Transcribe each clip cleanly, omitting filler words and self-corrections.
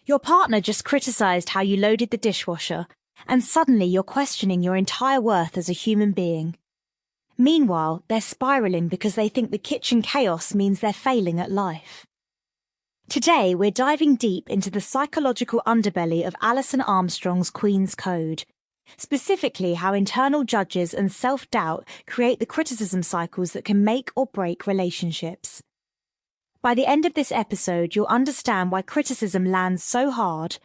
Your partner just criticized how you loaded the dishwasher, and suddenly you're questioning your entire worth as a human being. Meanwhile, they're spiraling because they think the kitchen chaos means they're failing at life. Today, we're diving deep into the psychological underbelly of Alison Armstrong's Queen's Code, specifically how internal judges and self-doubt create the criticism cycles that can make or break relationships. By the end of this episode, you'll understand why criticism lands so hard,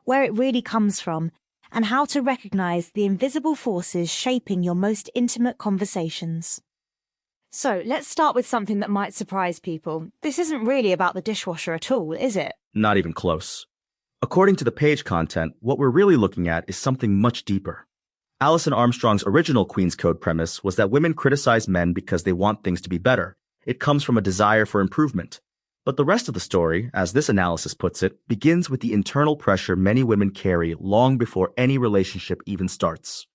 where it really comes from, and how to recognize the invisible forces shaping your most intimate conversations. So, let's start with something that might surprise people. This isn't really about the dishwasher at all, is it? Not even close. According to the page content, what we're really looking at is something much deeper. Alison Armstrong's original Queen's Code premise was that women criticize men because they want things to be better. It comes from a desire for improvement. But the rest of the story, as this analysis puts it, begins with the internal pressure many women carry long before any relationship even starts.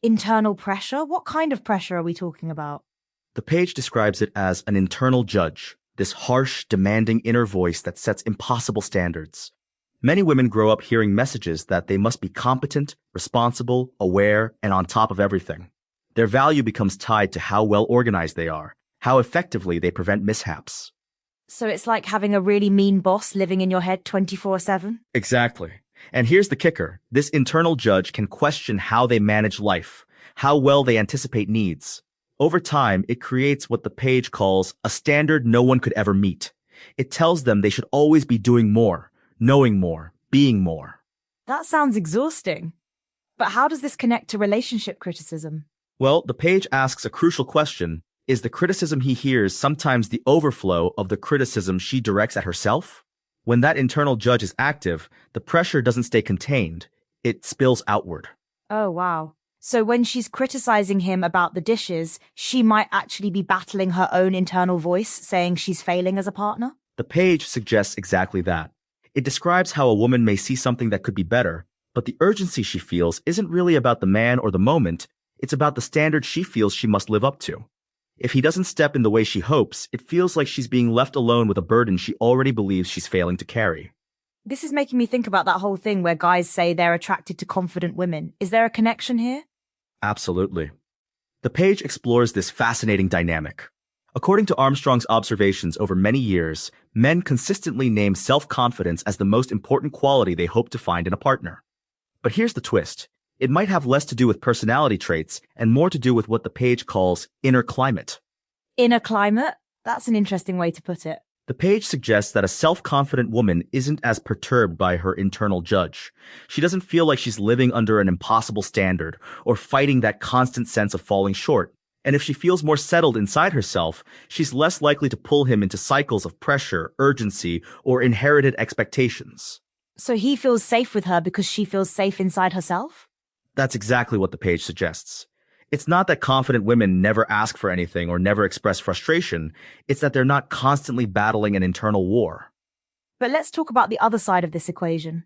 Internal pressure? What kind of pressure are we talking about? The page describes it as an internal judge, this harsh, demanding inner voice that sets impossible standards. Many women grow up hearing messages that they must be competent, responsible, aware, and on top of everything. Their value becomes tied to how well organized they are, how effectively they prevent mishaps. So it's like having a really mean boss living in your head 24/7? Exactly. And here's the kicker. This internal judge can question how they manage life, how well they anticipate needs. Over time, it creates what the page calls a standard no one could ever meet. It tells them they should always be doing more, knowing more, being more. That sounds exhausting. But how does this connect to relationship criticism? Well, the page asks a crucial question. Is the criticism he hears sometimes the overflow of the criticism she directs at herself? When that internal judge is active, the pressure doesn't stay contained. It spills outward. Oh, wow. So when she's criticizing him about the dishes, she might actually be battling her own internal voice, saying she's failing as a partner? The page suggests exactly that. It describes how a woman may see something that could be better, but the urgency she feels isn't really about the man or the moment. It's about the standard she feels she must live up to. If he doesn't step in the way she hopes, it feels like she's being left alone with a burden she already believes she's failing to carry. This is making me think about that whole thing where guys say they're attracted to confident women. Is there a connection here? Absolutely. The page explores this fascinating dynamic. According to Armstrong's observations over many years, men consistently name self-confidence as the most important quality they hope to find in a partner. But here's the twist. It might have less to do with personality traits and more to do with what the page calls inner climate. Inner climate? That's an interesting way to put it. The page suggests that a self-confident woman isn't as perturbed by her internal judge. She doesn't feel like she's living under an impossible standard or fighting that constant sense of falling short. And if she feels more settled inside herself, she's less likely to pull him into cycles of pressure, urgency, or inherited expectations. So he feels safe with her because she feels safe inside herself? That's exactly what the page suggests. It's not that confident women never ask for anything or never express frustration. It's that they're not constantly battling an internal war. But let's talk about the other side of this equation.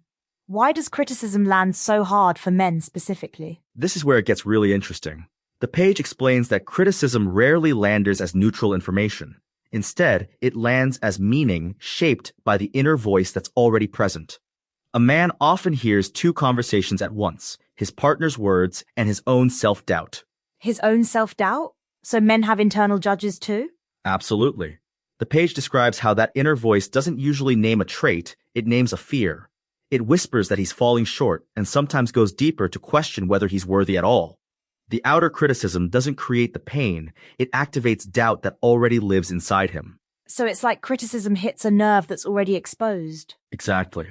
Why does criticism land so hard for men specifically? This is where it gets really interesting. The page explains that criticism rarely lands as neutral information. Instead, it lands as meaning shaped by the inner voice that's already present. A man often hears two conversations at once, his partner's words and his own self-doubt. His own self-doubt? So men have internal judges too? Absolutely. The page describes how that inner voice doesn't usually name a trait, it names a fear. It whispers that he's falling short and sometimes goes deeper to question whether he's worthy at all. The outer criticism doesn't create the pain, it activates doubt that already lives inside him. So it's like criticism hits a nerve that's already exposed. Exactly.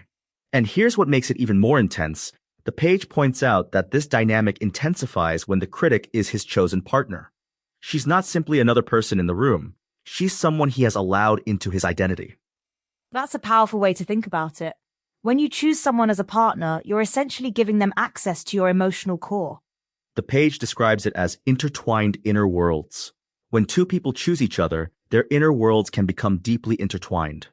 And here's what makes it even more intense. The page points out that this dynamic intensifies when the critic is his chosen partner. She's not simply another person in the room. She's someone he has allowed into his identity. That's a powerful way to think about it. When you choose someone as a partner, you're essentially giving them access to your emotional core. The page describes it as intertwined inner worlds. When two people choose each other, their inner worlds can become deeply intertwined.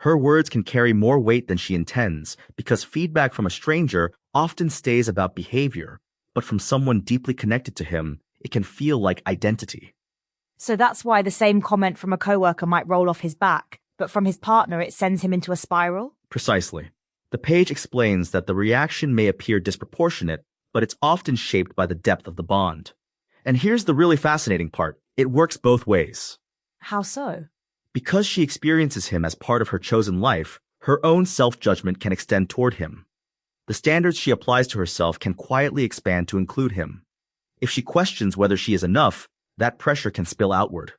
Her words can carry more weight than she intends because feedback from a stranger often stays about behavior, but from someone deeply connected to him, it can feel like identity. So that's why the same comment from a coworker might roll off his back, but from his partner it sends him into a spiral? Precisely. The page explains that the reaction may appear disproportionate, but it's often shaped by the depth of the bond. And here's the really fascinating part. It works both ways. How so? Because she experiences him as part of her chosen life, her own self-judgment can extend toward him. The standards she applies to herself can quietly expand to include him. If she questions whether she is enough, that pressure can spill outward.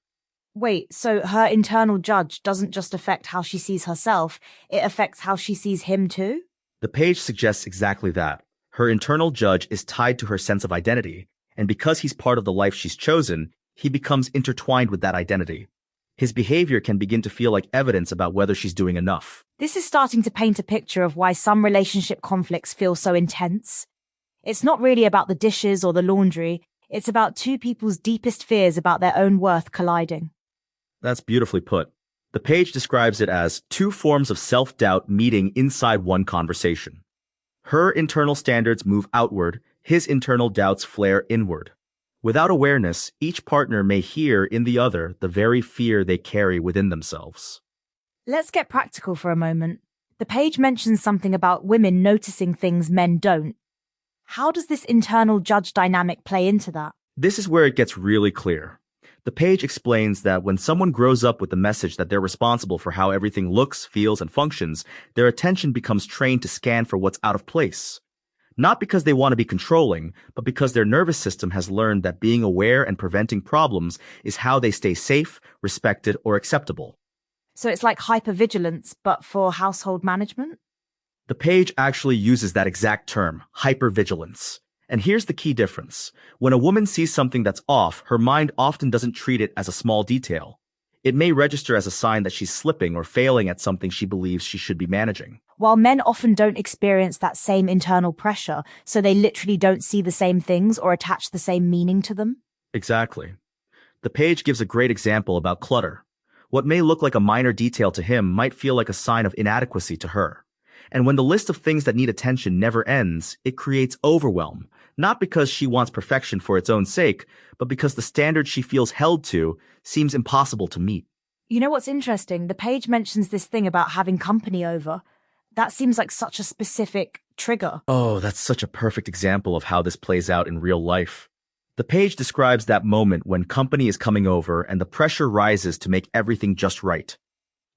Wait, so her internal judge doesn't just affect how she sees herself, it affects how she sees him too? The page suggests exactly that. Her internal judge is tied to her sense of identity, and because he's part of the life she's chosen, he becomes intertwined with that identity. His behavior can begin to feel like evidence about whether she's doing enough. This is starting to paint a picture of why some relationship conflicts feel so intense. It's not really about the dishes or the laundry, it's about two people's deepest fears about their own worth colliding. That's beautifully put. The page describes it as two forms of self-doubt meeting inside one conversation. Her internal standards move outward, his internal doubts flare inward. Without awareness, each partner may hear in the other the very fear they carry within themselves. Let's get practical for a moment. The page mentions something about women noticing things men don't. How does this internal judge dynamic play into that? This is where it gets really clear. The page explains that when someone grows up with the message that they're responsible for how everything looks, feels, and functions, their attention becomes trained to scan for what's out of place. Not because they want to be controlling, but because their nervous system has learned that being aware and preventing problems is how they stay safe, respected, or acceptable. So it's like hypervigilance, but for household management? The page actually uses that exact term, hypervigilance. And here's the key difference. When a woman sees something that's off, her mind often doesn't treat it as a small detail. It may register as a sign that she's slipping or failing at something she believes she should be managing. While men often don't experience that same internal pressure, so they literally don't see the same things or attach the same meaning to them. Exactly. The page gives a great example about clutter. What may look like a minor detail to him might feel like a sign of inadequacy to her. And when the list of things that need attention never ends, it creates overwhelm, not because she wants perfection for its own sake, but because the standard she feels held to seems impossible to meet. You know what's interesting? The page mentions this thing about having company over. That seems like such a specific trigger. Oh, that's such a perfect example of how this plays out in real life. The page describes that moment when company is coming over and the pressure rises to make everything just right.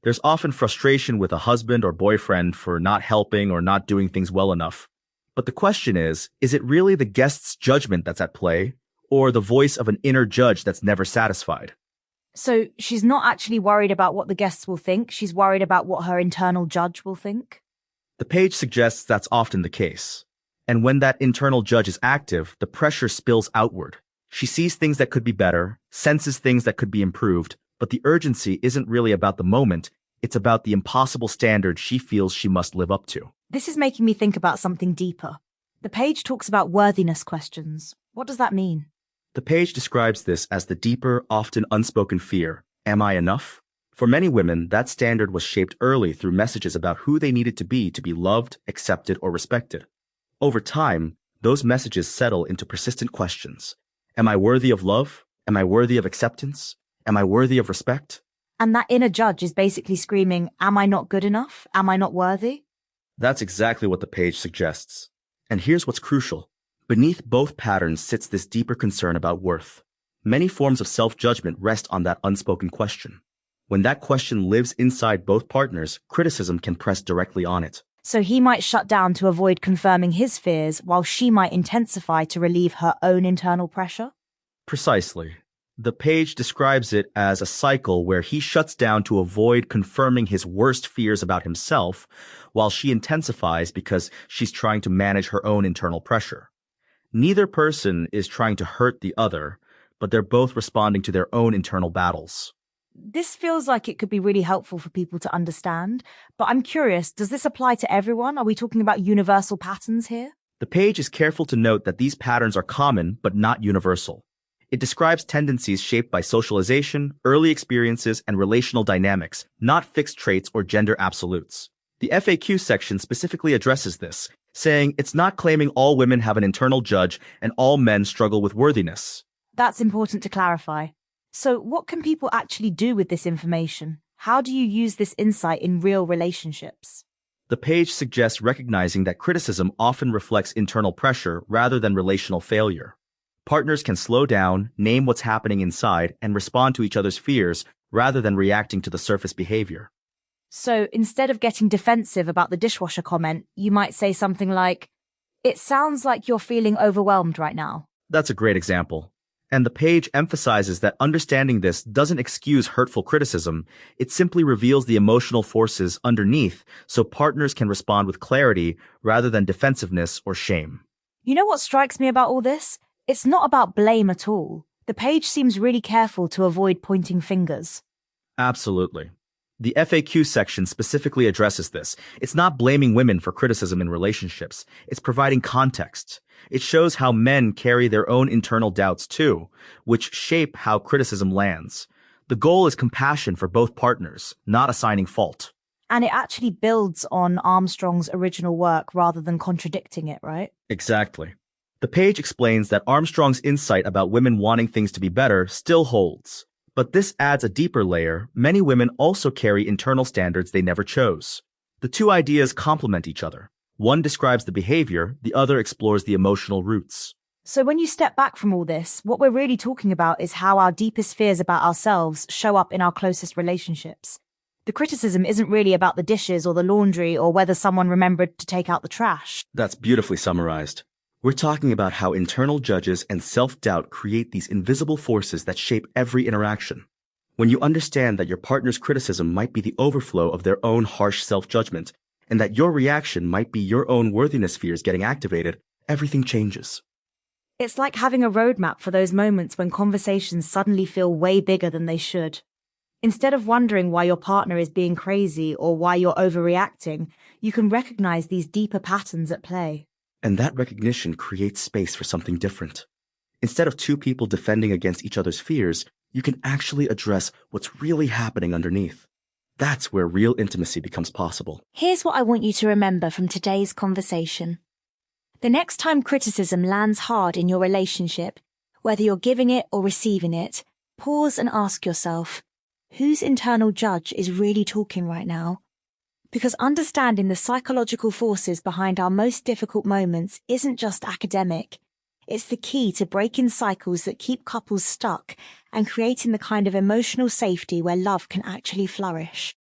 There's often frustration with a husband or boyfriend for not helping or not doing things well enough. But the question is it really the guest's judgment that's at play, or the voice of an inner judge that's never satisfied? So she's not actually worried about what the guests will think, she's worried about what her internal judge will think? The page suggests that's often the case. And when that internal judge is active, the pressure spills outward. She sees things that could be better, senses things that could be improved, but the urgency isn't really about the moment, it's about the impossible standard she feels she must live up to. This is making me think about something deeper. The page talks about worthiness questions. What does that mean? The page describes this as the deeper, often unspoken fear, am I enough? For many women, that standard was shaped early through messages about who they needed to be loved, accepted, or respected. Over time, those messages settle into persistent questions. Am I worthy of love? Am I worthy of acceptance? Am I worthy of respect? And that inner judge is basically screaming, am I not good enough? Am I not worthy? That's exactly what the page suggests. And here's what's crucial. Beneath both patterns sits this deeper concern about worth. Many forms of self-judgment rest on that unspoken question. When that question lives inside both partners, criticism can press directly on it. So he might shut down to avoid confirming his fears, while she might intensify to relieve her own internal pressure? Precisely. The page describes it as a cycle where he shuts down to avoid confirming his worst fears about himself, while she intensifies because she's trying to manage her own internal pressure. Neither person is trying to hurt the other, but they're both responding to their own internal battles. This feels like it could be really helpful for people to understand, but I'm curious, does this apply to everyone? Are we talking about universal patterns here? The page is careful to note that these patterns are common but not universal. It describes tendencies shaped by socialization, early experiences, and relational dynamics, not fixed traits or gender absolutes. The FAQ section specifically addresses this, saying it's not claiming all women have an internal judge and all men struggle with worthiness. That's important to clarify. So what can people actually do with this information? How do you use this insight in real relationships? The page suggests recognizing that criticism often reflects internal pressure rather than relational failure. Partners can slow down, name what's happening inside, and respond to each other's fears rather than reacting to the surface behavior. So instead of getting defensive about the dishwasher comment, you might say something like, "It sounds like you're feeling overwhelmed right now." That's a great example. And the page emphasizes that understanding this doesn't excuse hurtful criticism, it simply reveals the emotional forces underneath so partners can respond with clarity rather than defensiveness or shame. You know what strikes me about all this? It's not about blame at all. The page seems really careful to avoid pointing fingers. Absolutely. The FAQ section specifically addresses this. It's not blaming women for criticism in relationships. It's providing context. It shows how men carry their own internal doubts too, which shape how criticism lands. The goal is compassion for both partners, not assigning fault. And it actually builds on Armstrong's original work rather than contradicting it, right? Exactly. The page explains that Armstrong's insight about women wanting things to be better still holds. But this adds a deeper layer. Many women also carry internal standards they never chose. The two ideas complement each other. One describes the behavior, the other explores the emotional roots. So when you step back from all this, what we're really talking about is how our deepest fears about ourselves show up in our closest relationships. The criticism isn't really about the dishes or the laundry or whether someone remembered to take out the trash. That's beautifully summarized. We're talking about how internal judges and self-doubt create these invisible forces that shape every interaction. When you understand that your partner's criticism might be the overflow of their own harsh self-judgment, and that your reaction might be your own worthiness fears getting activated, everything changes. It's like having a roadmap for those moments when conversations suddenly feel way bigger than they should. Instead of wondering why your partner is being crazy or why you're overreacting, you can recognize these deeper patterns at play. And that recognition creates space for something different. Instead of two people defending against each other's fears, you can actually address what's really happening underneath. That's where real intimacy becomes possible. Here's what I want you to remember from today's conversation. The next time criticism lands hard in your relationship, whether you're giving it or receiving it, pause and ask yourself, whose internal judge is really talking right now? Because understanding the psychological forces behind our most difficult moments isn't just academic. It's the key to breaking cycles that keep couples stuck and creating the kind of emotional safety where love can actually flourish.